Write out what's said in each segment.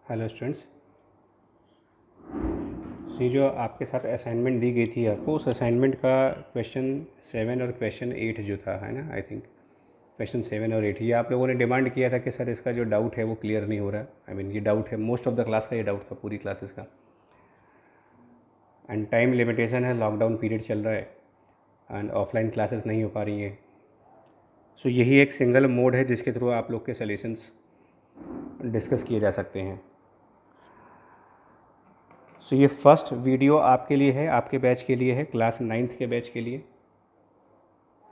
Hello students. ये जो आपके साथ असाइनमेंट दी गई थी आपको, उस असाइनमेंट का क्वेश्चन 7 और क्वेश्चन 8 जो था, है ना, आई थिंक क्वेश्चन 7 और 8, ये आप लोगों ने डिमांड किया था कि सर इसका जो डाउट है वो क्लियर नहीं हो रहा। आई मीन ये डाउट है, मोस्ट ऑफ द क्लास का ये डाउट था, पूरी क्लासेस का। एंड टाइम लिमिटेशन है, लॉकडाउन पीरियड चल रहा है एंड ऑफलाइन क्लासेस नहीं हो पा रही हैं। सो यही एक सिंगल मोड है जिसके थ्रू आप लोग के सॉल्यूशंस डिस्कस किए जा सकते हैं। सो ये फर्स्ट वीडियो आपके लिए है, आपके बैच के लिए है, क्लास 9th के बैच के लिए,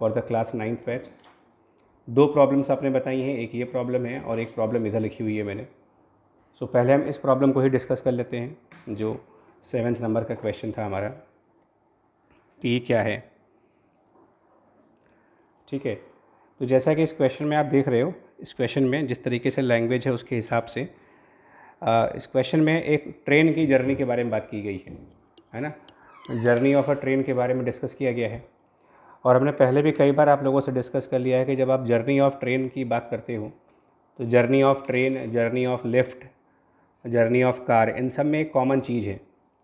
for the class 9th batch. 2 problems आपने बताई हैं, एक ये प्रॉब्लम है और एक प्रॉब्लम इधर लिखी हुई है मैंने। सो पहले हम इस प्रॉब्लम को ही डिस्कस कर लेते हैं, जो 7th नंबर का क्वेश्चन था हमारा, कि ये क्या है। ठीक है, तो जैसा कि इस क्वेश्चन में आप देख रहे हो, इस क्वेश्चन में जिस तरीके से लैंग्वेज है उसके हिसाब से इस क्वेश्चन में एक ट्रेन की जर्नी के बारे में बात की गई है ना। जर्नी ऑफ अ ट्रेन के बारे में डिस्कस किया गया है और हमने पहले भी कई बार आप लोगों से डिस्कस कर लिया है कि जब आप जर्नी ऑफ ट्रेन की बात करते हो तो journey of train, journey of lift, journey of car, इन सब में एक कॉमन चीज़ है।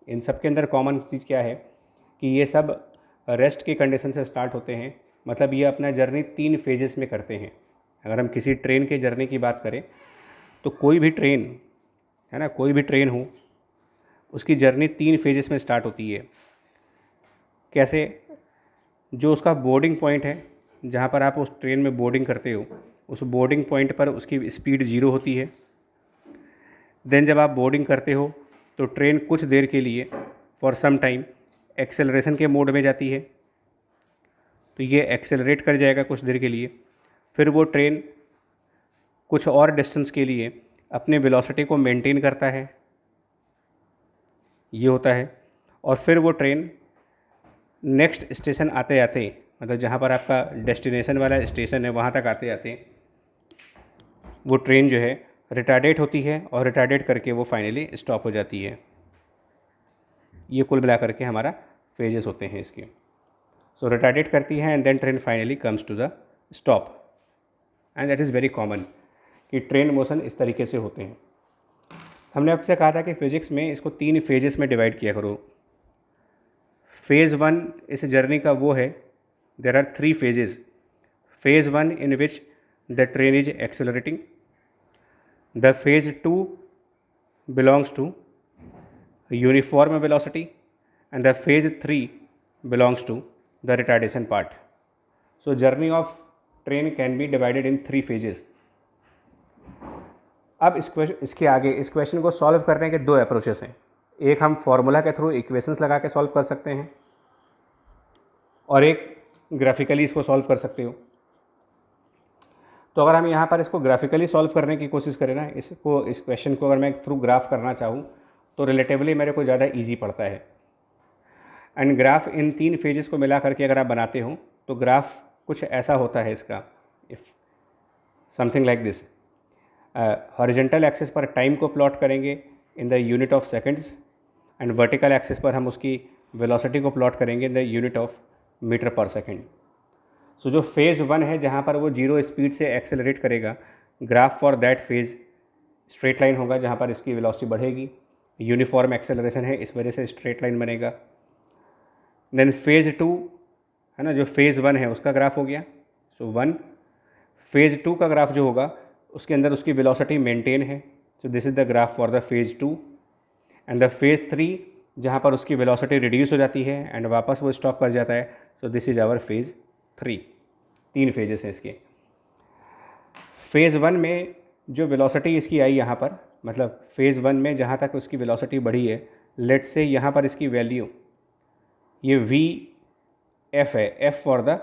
इन सब के अंदर कॉमन चीज़ क्या है कि ये सब रेस्ट की कंडीशन से स्टार्ट होते हैं। मतलब ये अपना जर्नी 3 फेजेस में करते हैं। अगर हम किसी ट्रेन के जर्नी की बात करें तो कोई भी ट्रेन, है ना, कोई भी ट्रेन हो, उसकी जर्नी 3 फेजेस में स्टार्ट होती है। कैसे? जो उसका बोर्डिंग पॉइंट है, जहाँ पर आप उस ट्रेन में बोर्डिंग करते हो, उस बोर्डिंग पॉइंट पर उसकी स्पीड 0 होती है। देन जब आप बोर्डिंग करते हो तो ट्रेन कुछ देर के लिए, फॉर सम टाइम, एक्सेलरेशन के मोड में जाती है। तो ये एक्सेलरेट कर जाएगा कुछ देर के लिए, फिर वो ट्रेन कुछ और डिस्टेंस के लिए अपने वेलोसिटी को मेंटेन करता है, ये होता है। और फिर वो ट्रेन नेक्स्ट स्टेशन आते आते, मतलब जहाँ पर आपका डेस्टिनेशन वाला स्टेशन है वहाँ तक आते आते वो ट्रेन जो है रिटार्डेट होती है और रिटार्डेट करके वो फाइनली स्टॉप हो जाती है। ये कुल मिला करके हमारा फेजेस होते हैं इसके। सो रिटार्डेट करती है and then train finally comes to the stop, and that is very common कि ट्रेन मोशन इस तरीके से होते हैं। हमने आपसे कहा था कि फिजिक्स में इसको 3 फेजेस में डिवाइड किया करो। फेज़ 1 इस जर्नी का वो है, there are 3 phases. Phase 1 in which the train is accelerating, the phase 2 belongs to uniform velocity and the phase 3 belongs to the retardation part. So journey of train can be divided in 3 phases. अब इसके आगे इस question को solve करने के 2 approaches हैं। एक हम फॉर्मूला के थ्रू इक्वेशंस लगा के सॉल्व कर सकते हैं और एक ग्राफिकली इसको सॉल्व कर सकते हो। तो अगर हम यहाँ पर इसको ग्राफिकली सॉल्व करने की कोशिश करें ना, इस क्वेश्चन को अगर मैं थ्रू ग्राफ करना चाहूँ तो रिलेटिवली मेरे को ज़्यादा ईजी पड़ता है। एंड ग्राफ इन 3 फेजेस को मिला करके अगर आप बनाते हो तो ग्राफ कुछ ऐसा होता है इसका, if something like this. Horizontal axis पर टाइम को प्लॉट करेंगे in the unit of seconds and vertical axis पर हम उसकी वेलोसिटी को प्लॉट करेंगे in the unit of metre per second. So जो फेज़ 1 है जहाँ पर वो 0 स्पीड से एक्सेलरेट करेगा, graph for that phase straight line होगा जहाँ पर इसकी वेलोसिटी बढ़ेगी। यूनिफॉर्म एक्सेलरेशन है, इस वजह से स्ट्रेट लाइन बनेगा। देन फेज़ 2 है ना, जो फेज़ 1 है उसका ग्राफ हो गया। सो 1 फेज़ 2 का ग्राफ जो होगा उसके अंदर उसकी वेलोसिटी मेंटेन है। So this is the graph for the phase 2 and the phase 3 जहाँ पर उसकी वेलोसिटी रिड्यूस हो जाती है एंड वापस वो स्टॉप कर जाता है। So this is our phase 3। 3 phases हैं इसके। फेज़ 1 में जो वेलोसिटी इसकी आई यहाँ पर, मतलब फेज़ 1 में जहाँ तक उसकी वेलोसिटी बढ़ी है, लेट से यहाँ पर इसकी वैल्यू ये वी एफ है, F for the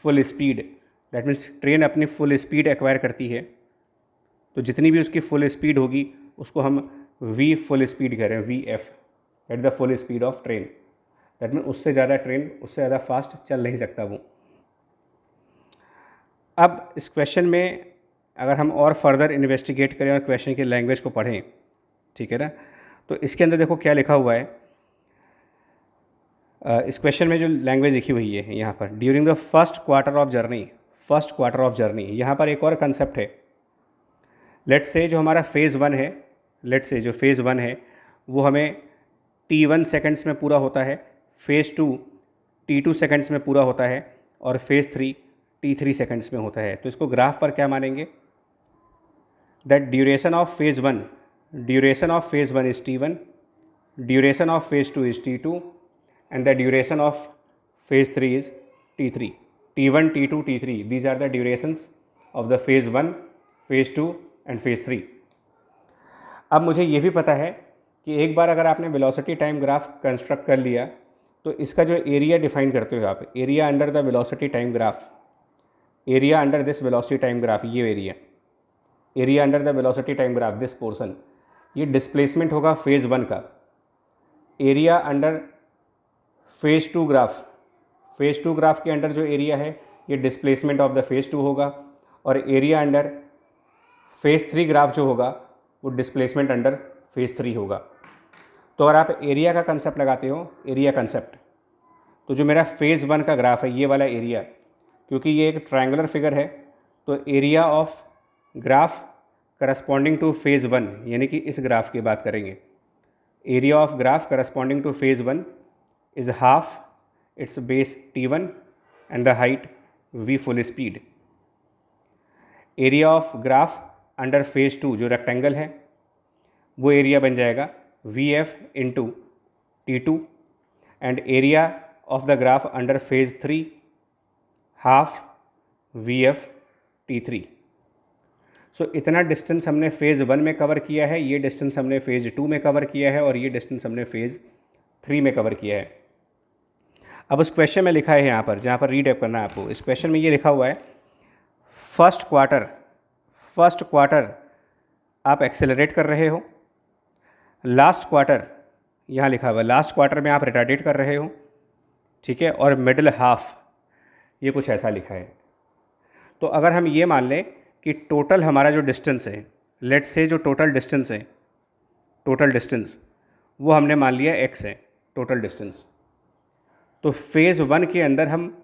full speed. That means train अपनी फुल स्पीड एक्वायर करती है, तो जितनी भी उसकी फुल स्पीड होगी उसको हम वी फुल स्पीड कह रहे हैं, V F at the full speed of train. That mean उससे ज़्यादा ट्रेन उससे ज़्यादा फास्ट चल नहीं सकता वो। अब इस क्वेश्चन में अगर हम और फर्दर इन्वेस्टिगेट करें और क्वेश्चन की लैंग्वेज को पढ़ें, ठीक है ना, तो इसके अंदर देखो क्या लिखा हुआ है। इस क्वेश्चन में जो लैंग्वेज लिखी हुई है यहाँ पर, during the first quarter of journey, first quarter of journey, यहाँ पर एक और कंसेप्ट है। लेट्स से जो हमारा फेज़ 1 है, लेट्स से जो फेज़ 1 है वो हमें t1 सेकंड्स में पूरा होता है, फेज़ 2 t2 सेकंड्स में पूरा होता है और फेज़ 3 t3 सेकंड्स में होता है। तो इसको ग्राफ पर क्या मानेंगे, that duration of phase 1 is t1, duration of phase 2 is t2 and the duration of phase 3 is t3. t1, t2, t3, these are the durations of the phase 1, phase 2 and phase 3. अब मुझे ये भी पता है कि एक बार अगर आपने वेलोसिटी टाइम ग्राफ कंस्ट्रक्ट कर लिया तो इसका जो एरिया डिफाइन करते हो आप, area under the velocity time graph, area under this velocity time graph, ये area under the velocity time graph, this portion, ये डिस्प्लेसमेंट होगा फेज़ 1 का। एरिया अंडर फेज़ 2 ग्राफ के अंडर जो एरिया है ये डिस्प्लेसमेंट ऑफ द फेज़ 2 होगा, और एरिया अंडर फेज़ 3 ग्राफ जो होगा वो डिस्प्लेसमेंट अंडर फेज़ 3 होगा। तो अगर आप एरिया का कंसेप्ट लगाते हो, एरिया कंसेप्ट, तो जो मेरा फेज़ 1 का ग्राफ है ये वाला एरिया, क्योंकि ये एक ट्रायंगुलर फिगर है तो area of graph corresponding two phase 1, यानी कि इस ग्राफ की बात करेंगे, area of graph corresponding two phase 1 is half its base t1 and the height v full speed. Area of graph under phase 2 जो rectangle है वो एरिया बन जाएगा vf into t2 and area of the graph under phase 3 half vf t3. सो इतना distance हमने phase 1 में cover किया है, ये डिस्टेंस हमने फेज़ 2 में कवर किया है और ये डिस्टेंस हमने फेज़ 3 में कवर किया है। अब उस क्वेश्चन में लिखा है यहाँ पर, जहाँ पर रीड अप करना है आपको, इस क्वेश्चन में ये लिखा हुआ है फर्स्ट क्वार्टर आप एक्सेलरेट कर रहे हो, लास्ट क्वार्टर यहाँ लिखा हुआ है लास्ट क्वार्टर में आप रिटार्डेट कर रहे हो, ठीक है, और मिडिल हाफ ये कुछ ऐसा लिखा है। तो अगर हम ये मान लें कि टोटल हमारा जो डिस्टेंस है, लेट्स से जो टोटल डिस्टेंस वो हमने मान लिया x है टोटल डिस्टेंस, तो फेज़ 1 के अंदर हम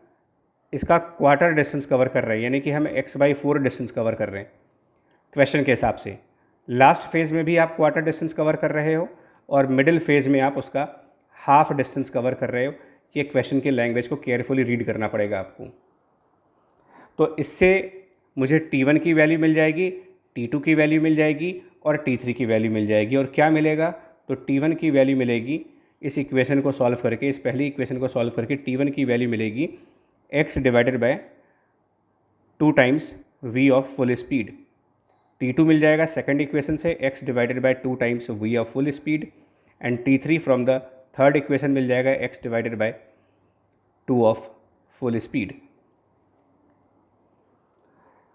इसका क्वार्टर डिस्टेंस कवर कर रहे हैं, यानी कि हम x/4 डिस्टेंस कवर कर रहे हैं क्वेश्चन के हिसाब से। लास्ट फेज़ में भी आप क्वार्टर डिस्टेंस कवर कर रहे हो और मिडिल फेज़ में आप उसका हाफ डिस्टेंस कवर कर रहे हो। ये क्वेश्चन की लैंग्वेज को केयरफुली रीड करना पड़ेगा आपको। तो इससे मुझे t1 की वैल्यू मिल जाएगी, t2 की वैल्यू मिल जाएगी और t3 की वैल्यू मिल जाएगी। और क्या मिलेगा, तो t1 की वैल्यू मिलेगी इस इक्वेशन को सॉल्व करके, इस पहली इक्वेशन को सॉल्व करके t1 की वैल्यू मिलेगी x divided by 2 times v of full speed. t2 मिल जाएगा सेकंड इक्वेशन से x divided by 2 times v of full speed, and t3 from the third equation मिल जाएगा x divided by 2 of full speed.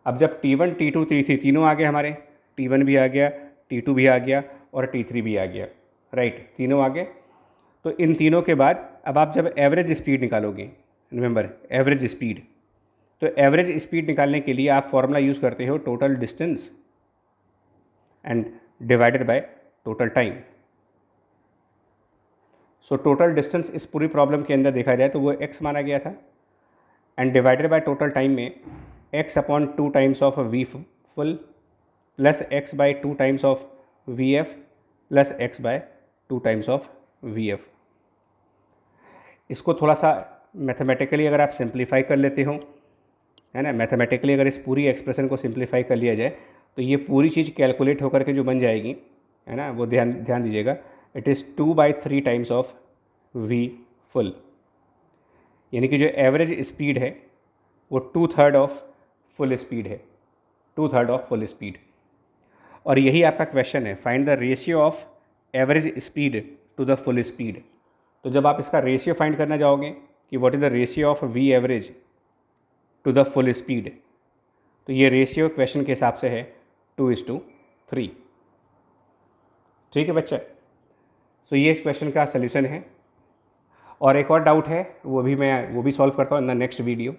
अब जब t1, t2, t3 तीनों आ गए हमारे, t1 भी आ गया, t2 भी आ गया और t3 भी आ गया, राइट, तीनों आ गए। तो इन तीनों के बाद अब आप जब एवरेज स्पीड निकालोगे, रिमेंबर एवरेज स्पीड, तो एवरेज स्पीड निकालने के लिए आप फॉर्मूला यूज़ करते हो total distance and divided by total time. So total distance इस पूरी प्रॉब्लम के अंदर देखा जाए तो वो x माना गया था, and divided by total time में x upon 2 times of v full plus x by 2 times of vf plus x by 2 times of vf। इसको थोड़ा सा मैथमेटिकली अगर आप सिंप्लीफाई कर लेते हो, है ना, मैथमेटिकली अगर इस पूरी एक्सप्रेशन को सिंप्लीफाई कर लिया जाए तो ये पूरी चीज़ कैलकुलेट होकर के जो बन जाएगी, है ना, वो ध्यान दीजिएगा, it is 2/3 times of v full, यानी कि जो एवरेज स्पीड है वो 2/3 ऑफ फुल स्पीड है, 2/3 ऑफ फुल स्पीड। और यही आपका क्वेश्चन है, find the ratio of average speed to the full speed. तो जब आप इसका रेशियो फाइंड करना जाओगे कि what is the ratio of v average to the full speed, तो ये रेशियो क्वेश्चन के हिसाब से है 2:3। ठीक है बच्चा, सो ये इस क्वेश्चन का सल्यूशन है। और एक और डाउट है, वो भी सॉल्व करता हूँ इन द नेक्स्ट वीडियो।